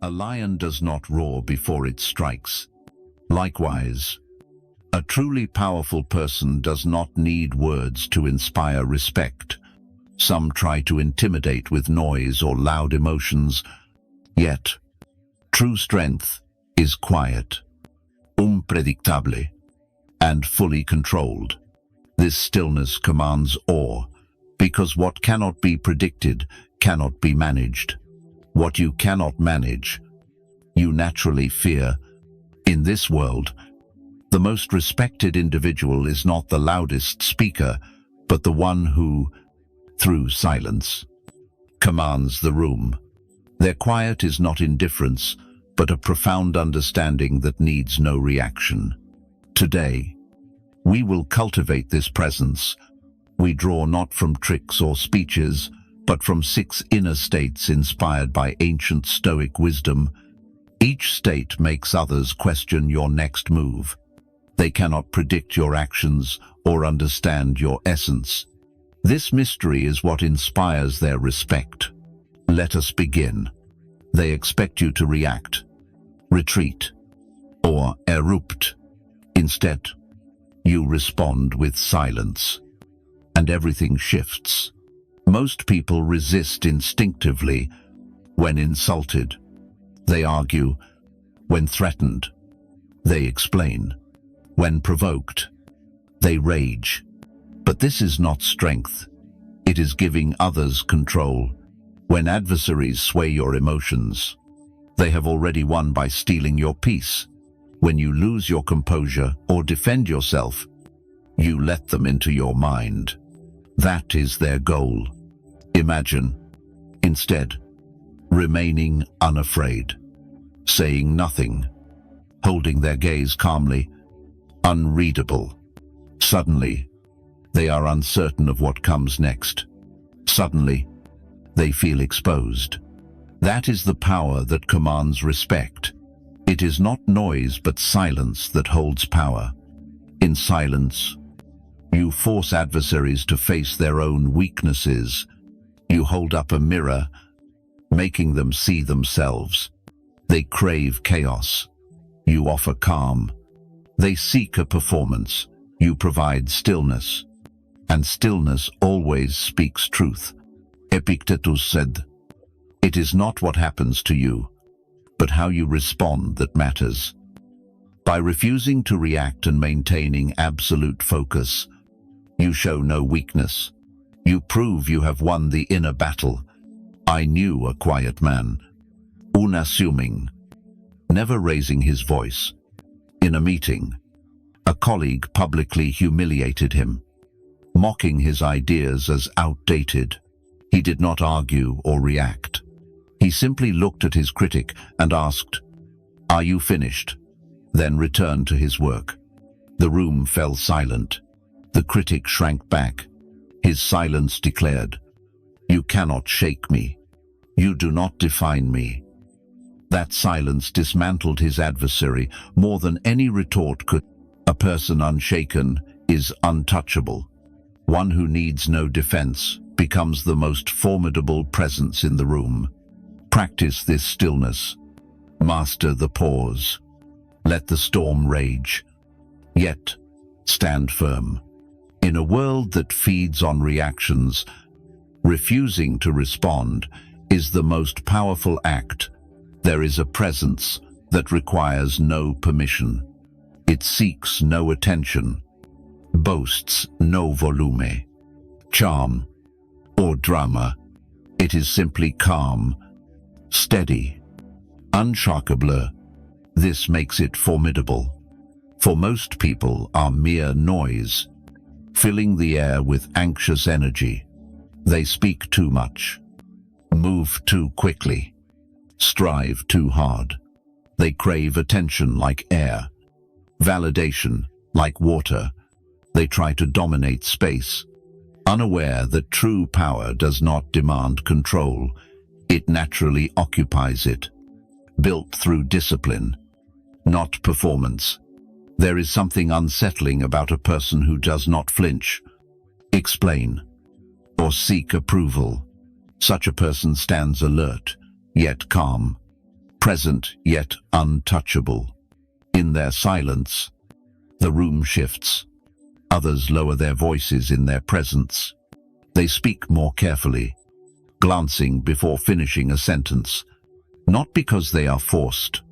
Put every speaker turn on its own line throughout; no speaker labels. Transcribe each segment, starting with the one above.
A lion does not roar before it strikes. Likewise, a truly powerful person does not need words to inspire respect. Some try to intimidate with noise or loud emotions, yet true strength is quiet, unpredictable, and fully controlled. This stillness commands awe, because what cannot be predicted cannot be managed. What you cannot manage, you naturally fear. In this world, the most respected individual is not the loudest speaker, but the one who, through silence, commands the room. Their quiet is not indifference, but a profound understanding that needs no reaction. Today, we will cultivate this presence. We draw not from tricks or speeches, but from 6 inner states inspired by ancient Stoic wisdom. Each state makes others question your next move. They cannot predict your actions or understand your essence. This mystery is what inspires their respect. Let us begin. They expect you to react, retreat, or erupt. Instead, you respond with silence, and everything shifts. Most people resist instinctively when insulted. They argue when threatened. They explain. When provoked, they rage. But this is not strength. It is giving others control. When adversaries sway your emotions, they have already won by stealing your peace. When you lose your composure or defend yourself, you let them into your mind. That is their goal. Imagine, instead, remaining unafraid, saying nothing, holding their gaze calmly, unreadable. Suddenly, they are uncertain of what comes next. Suddenly, they feel exposed. That is the power that commands respect. It is not noise but silence that holds power. In silence, you force adversaries to face their own weaknesses. You hold up a mirror, making them see themselves. They crave chaos. You offer calm. They seek a performance. You provide stillness. And stillness always speaks truth. Epictetus said, "It is not what happens to you, but how you respond that matters." By refusing to react and maintaining absolute focus, you show no weakness. You prove you have won the inner battle. I knew a quiet man, unassuming, never raising his voice. In a meeting, a colleague publicly humiliated him, mocking his ideas as outdated. He did not argue or react. He simply looked at his critic and asked, "Are you finished?" Then returned to his work. The room fell silent. The critic shrank back. His silence declared, "You cannot shake me. You do not define me." That silence dismantled his adversary more than any retort could. A person unshaken is untouchable. One who needs no defense becomes the most formidable presence in the room. Practice this stillness. Master the pause. Let the storm rage. Yet, stand firm. In a world that feeds on reactions, refusing to respond is the most powerful act. There is a presence that requires no permission. It seeks no attention, boasts no volume, charm, or drama. It is simply calm, steady, unshockable. This makes it formidable. For most people are mere noise, filling the air with anxious energy. They speak too much, move too quickly, strive too hard. They crave attention like air, validation like water. They try to dominate space, unaware that true power does not demand control. It naturally occupies it, built through discipline, not performance. There is something unsettling about a person who does not flinch, explain, or seek approval. Such a person stands alert, yet calm, present yet untouchable. In their silence, the room shifts. Others lower their voices in their presence. They speak more carefully, glancing before finishing a sentence, not because they are forced,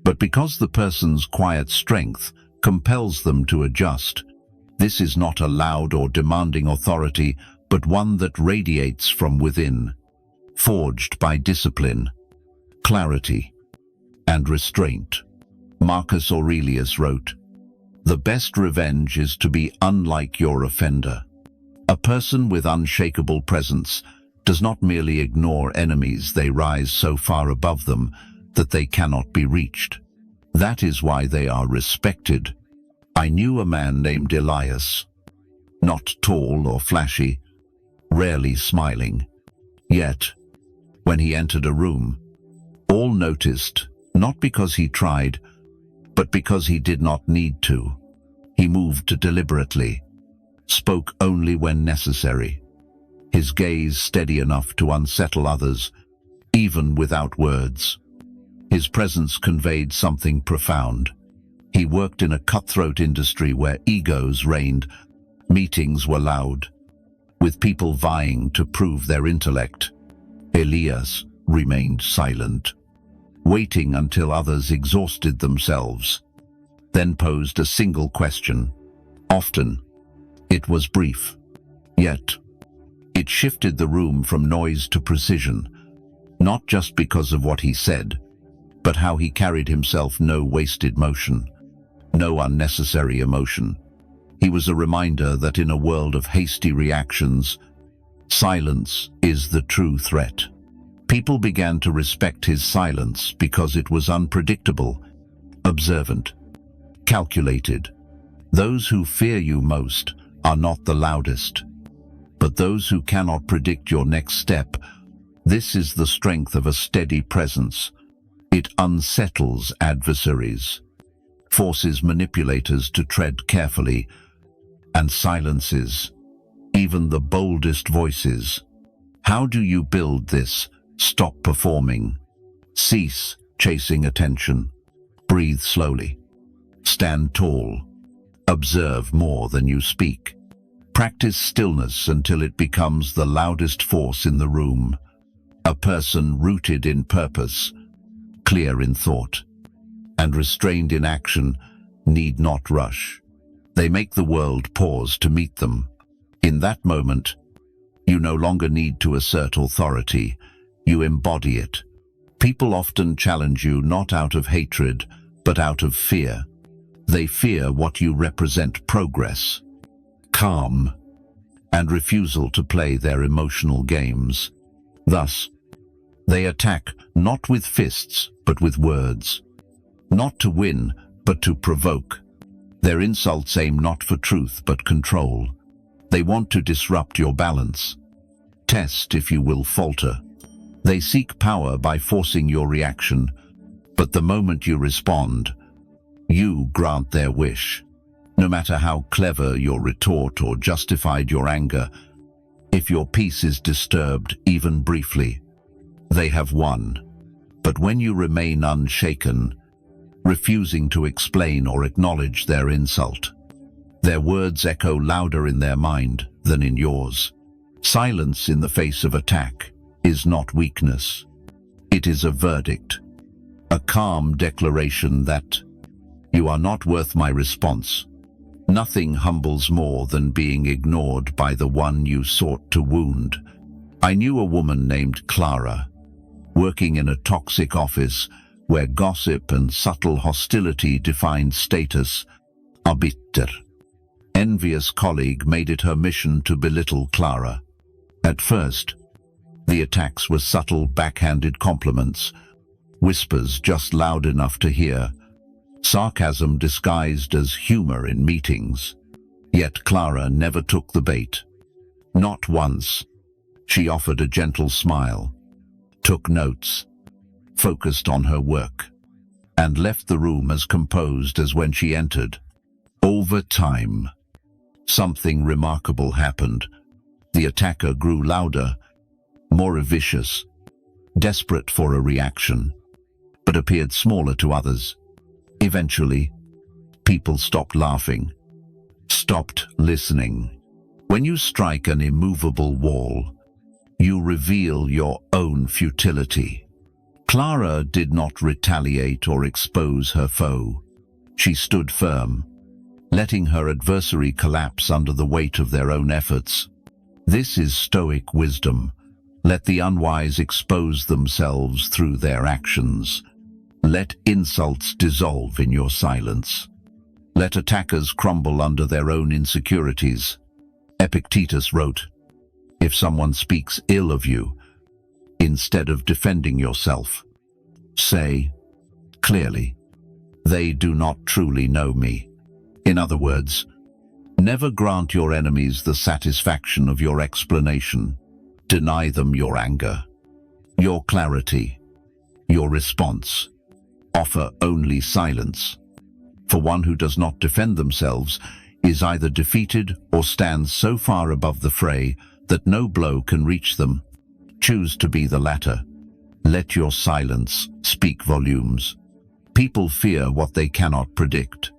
but because the person's quiet strength compels them to adjust. This is not a loud or demanding authority, but one that radiates from within, forged by discipline, clarity, and restraint. Marcus Aurelius wrote, "The best revenge is to be unlike your offender." A person with unshakable presence does not merely ignore enemies, they rise so far above them that they cannot be reached. That is why they are respected. I knew a man named Elias, not tall or flashy, rarely smiling. Yet, when he entered a room, all noticed, not because he tried, but because he did not need to. He moved deliberately, spoke only when necessary, his gaze steady enough to unsettle others, even without words. His presence conveyed something profound. He worked in a cutthroat industry where egos reigned. Meetings were loud, with people vying to prove their intellect. Elias remained silent, waiting until others exhausted themselves, then posed a single question. Often, it was brief, yet it shifted the room from noise to precision, not just because of what he said, but how he carried himself. No wasted motion, no unnecessary emotion. He was a reminder that in a world of hasty reactions, silence is the true threat. People began to respect his silence because it was unpredictable, observant, calculated. Those who fear you most are not the loudest, but those who cannot predict your next step. This is the strength of a steady presence. It unsettles adversaries, forces manipulators to tread carefully, and silences even the boldest voices. How do you build this? Stop performing. Cease chasing attention. Breathe slowly. Stand tall. Observe more than you speak. Practice stillness until it becomes the loudest force in the room. A person rooted in purpose, clear in thought, and restrained in action need not rush. They make the world pause to meet them. In that moment, you no longer need to assert authority. You embody it. People often challenge you not out of hatred, but out of fear. They fear what you represent: progress, calm, and refusal to play their emotional games. Thus, they attack not with fists, but with words. Not to win, but to provoke. Their insults aim not for truth, but control. They want to disrupt your balance. Test if you will falter. They seek power by forcing your reaction, but the moment you respond, you grant their wish. No matter how clever your retort or justified your anger, if your peace is disturbed, even briefly, they have won. But when you remain unshaken, refusing to explain or acknowledge their insult, their words echo louder in their mind than in yours. Silence in the face of attack is not weakness. It is a verdict, a calm declaration that you are not worth my response. Nothing humbles more than being ignored by the one you sought to wound. I knew a woman named Clara, working in a toxic office where gossip and subtle hostility defined status. A bitter, envious colleague made it her mission to belittle Clara. At first, the attacks were subtle, backhanded compliments, whispers just loud enough to hear, sarcasm disguised as humor in meetings. Yet Clara never took the bait. Not once. She offered a gentle smile, took notes, focused on her work, and left the room as composed as when she entered. Over time, something remarkable happened. The attacker grew louder, more vicious, desperate for a reaction. but appeared smaller to others. Eventually, people stopped laughing, stopped listening. When you strike an immovable wall, you reveal your own futility. Clara did not retaliate or expose her foe. She stood firm, letting her adversary collapse under the weight of their own efforts. This is Stoic wisdom. Let the unwise expose themselves through their actions. Let insults dissolve in your silence. Let attackers crumble under their own insecurities. Epictetus wrote, "If someone speaks ill of you, instead of defending yourself, say clearly, 'They do not truly know me.'" In other words, never grant your enemies the satisfaction of your explanation. Deny them your anger, your clarity, your response. Offer only silence. For one who does not defend themselves is either defeated or stands so far above the fray that no blow can reach them. Choose to be the latter. Let your silence speak volumes. People fear what they cannot predict.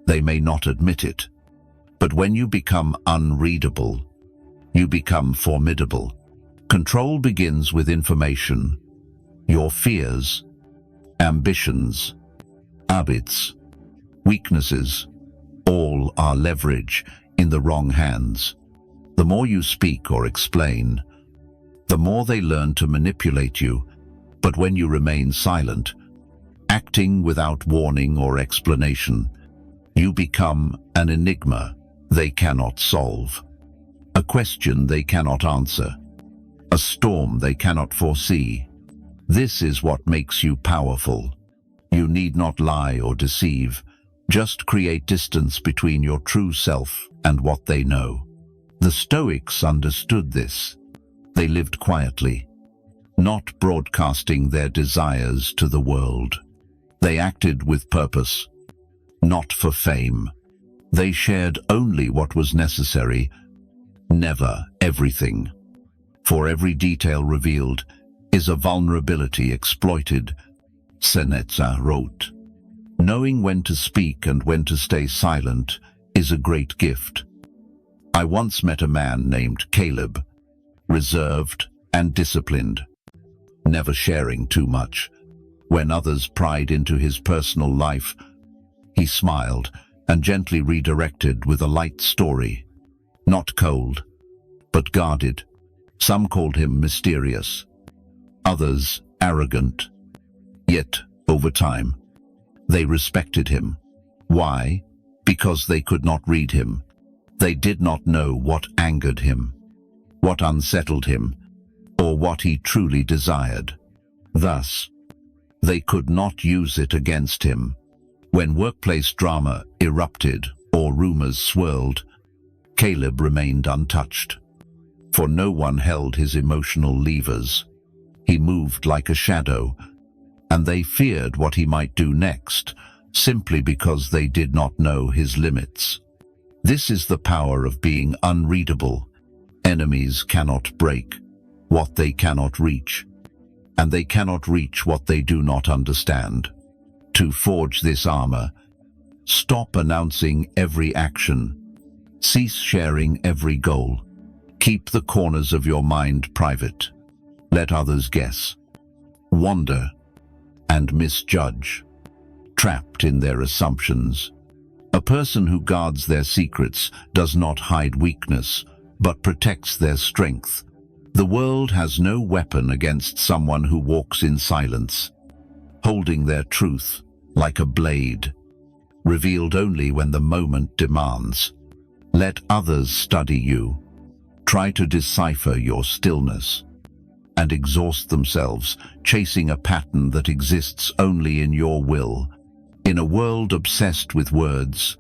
They may not admit it. But when you become unreadable, you become formidable. Control begins with information. Your fears, ambitions, habits, weaknesses, all are leverage in the wrong hands. The more you speak or explain, the more they learn to manipulate you. But when you remain silent, acting without warning or explanation, you become an enigma they cannot solve, a question they cannot answer, a storm they cannot foresee. This is what makes you powerful. You need not lie or deceive. Just create distance between your true self and what they know. The Stoics understood this. They lived quietly, not broadcasting their desires to the world. They acted with purpose, not for fame. They shared only what was necessary, never everything. For every detail revealed is a vulnerability exploited, Seneca wrote. Knowing when to speak and when to stay silent is a great gift. I once met a man named Caleb, reserved and disciplined, never sharing too much. When others pried into his personal life, he smiled and gently redirected with a light story. Not cold, but guarded. Some called him mysterious, others arrogant. Yet, over time, they respected him. Why? Because they could not read him. They did not know what angered him, what unsettled him, or what he truly desired. Thus, they could not use it against him. When workplace drama erupted or rumors swirled, Caleb remained untouched. For no one held his emotional levers. He moved like a shadow, and they feared what he might do next, simply because they did not know his limits. This is the power of being unreadable. Enemies cannot break what they cannot reach, and they cannot reach what they do not understand. To forge this armor, stop announcing every action. Cease sharing every goal. Keep the corners of your mind private. Let others guess, wonder, and misjudge, trapped in their assumptions. A person who guards their secrets does not hide weakness, but protects their strength. The world has no weapon against someone who walks in silence, holding their truth like a blade, revealed only when the moment demands. Let others study you, try to decipher your stillness, and exhaust themselves, chasing a pattern that exists only in your will. In a world obsessed with words,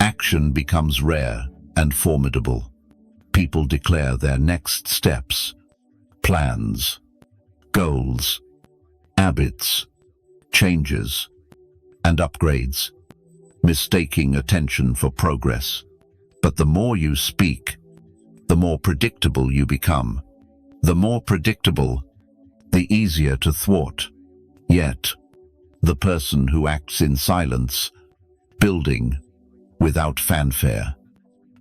action becomes rare and formidable. People declare their next steps, plans, goals, habits, changes, and upgrades, mistaking attention for progress. But the more you speak, the more predictable you become. The more predictable, the easier to thwart. Yet, The person who acts in silence, building without fanfare,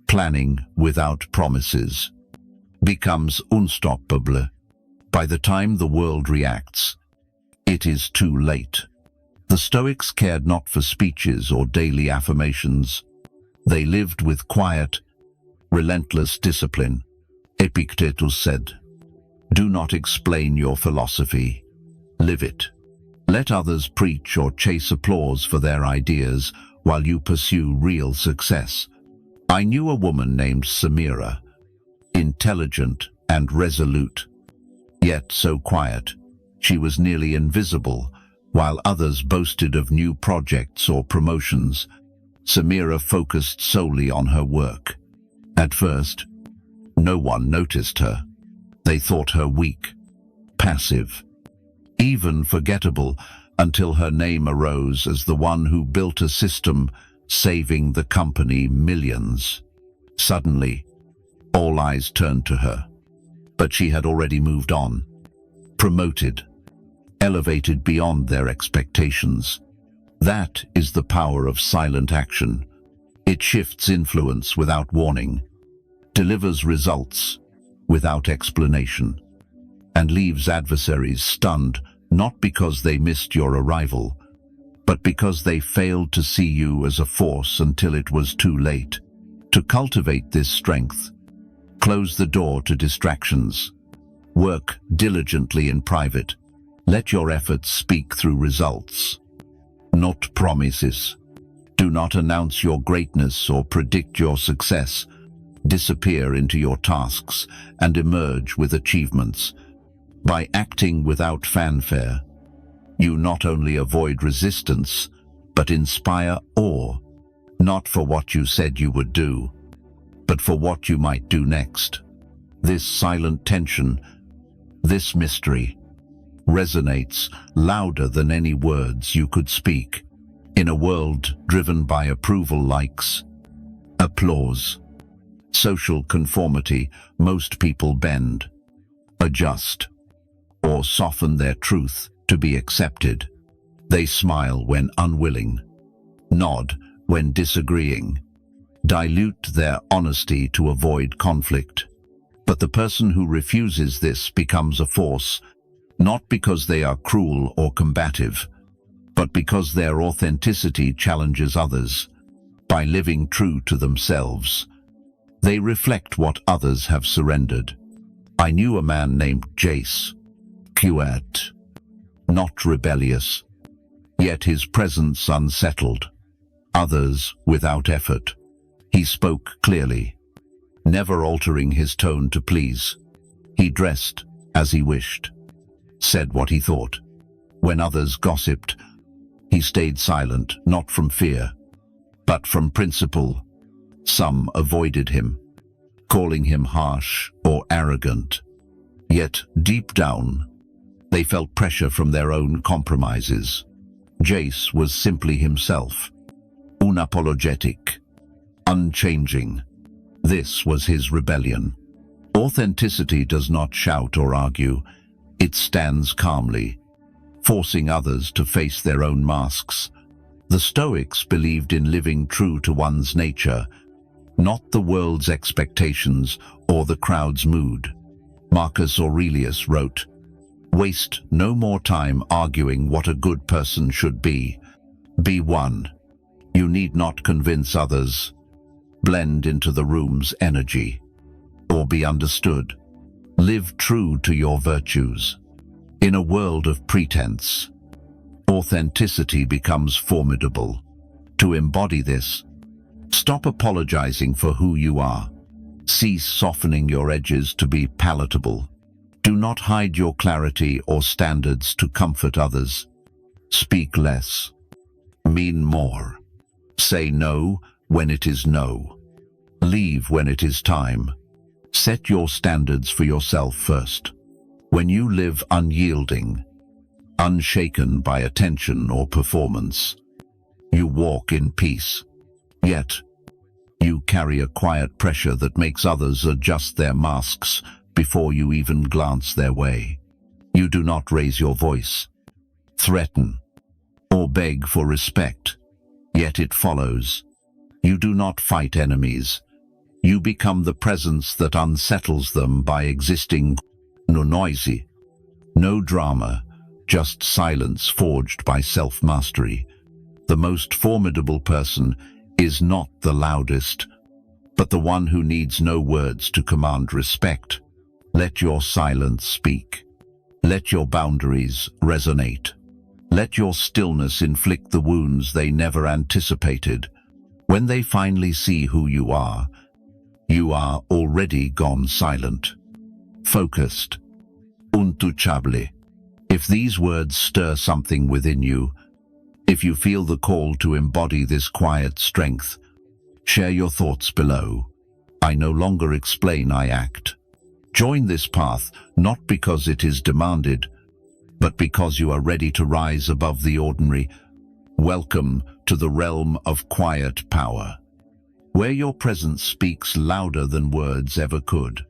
planning without promises, becomes unstoppable. By the time the world reacts, it is too late. The Stoics cared not for speeches or daily affirmations. They lived with quiet, relentless discipline. Epictetus said, "Do not explain your philosophy, live it. Let others preach or chase applause for their ideas while you pursue real success." I knew a woman named Samira, intelligent and resolute, yet so quiet. She was nearly invisible, while others boasted of new projects or promotions. Samira focused solely on her work. At first, no one noticed her. They thought her weak, passive, even forgettable, until her name arose as the one who built a system saving the company millions. Suddenly, all eyes turned to her. But she had already moved on, promoted, elevated beyond their expectations. That is the power of silent action. It shifts influence without warning, delivers results without explanation, and leaves adversaries stunned, not because they missed your arrival, but because they failed to see you as a force until it was too late. To cultivate this strength, close the door to distractions. Work diligently in private. Let your efforts speak through results, not promises. Do not announce your greatness or predict your success. Disappear into your tasks and emerge with achievements. By acting without fanfare, you not only avoid resistance, but inspire awe, not for what you said you would do, but for what you might do next. This silent tension, this mystery, resonates louder than any words you could speak. In a world driven by approval likes, applause, social conformity, most people bend, adjust, or soften their truth to be accepted. They smile when unwilling, nod when disagreeing, dilute their honesty to avoid conflict. But the person who refuses this becomes a force, not because they are cruel or combative, but because their authenticity challenges others. By living true to themselves, they reflect what others have surrendered. I knew a man named Jace, quiet, not rebellious, yet his presence unsettled others without effort. He spoke clearly, never altering his tone to please. He dressed as he wished, said what he thought. When others gossiped, he stayed silent, not from fear, but from principle. Some avoided him, calling him harsh or arrogant. Yet, deep down, they felt pressure from their own compromises. Jace was simply himself, unapologetic, unchanging. This was his rebellion. Authenticity does not shout or argue. It stands calmly, forcing others to face their own masks. The Stoics believed in living true to one's nature, not the world's expectations or the crowd's mood. Marcus Aurelius wrote, "Waste no more time arguing what a good person should be. Be one. You need not convince others. Blend into the room's energy, or be understood. Live true to your virtues." In a world of pretense, authenticity becomes formidable. To embody this, stop apologizing for who you are. Cease softening your edges to be palatable. Do not hide your clarity or standards to comfort others. Speak less. Mean more. Say no when it is no. Leave when it is time. Set your standards for yourself first. When you live unyielding, unshaken by attention or performance, you walk in peace. Yet, you carry a quiet pressure that makes others adjust their masks before you even glance their way. You do not raise your voice, threaten, nor beg for respect, yet it follows. You do not fight enemies. You become the presence that unsettles them by existing. No noisy, no drama, just silence forged by self-mastery. The most formidable person is not the loudest, but the one who needs no words to command respect. Let your silence speak. Let your boundaries resonate. Let your stillness inflict the wounds they never anticipated. When they finally see who you are already gone silent. Focused. Untouchable. If these words stir something within you, if you feel the call to embody this quiet strength, share your thoughts below. I no longer explain, I act. Join this path not because it is demanded, but because you are ready to rise above the ordinary. Welcome to the realm of quiet power, where your presence speaks louder than words ever could.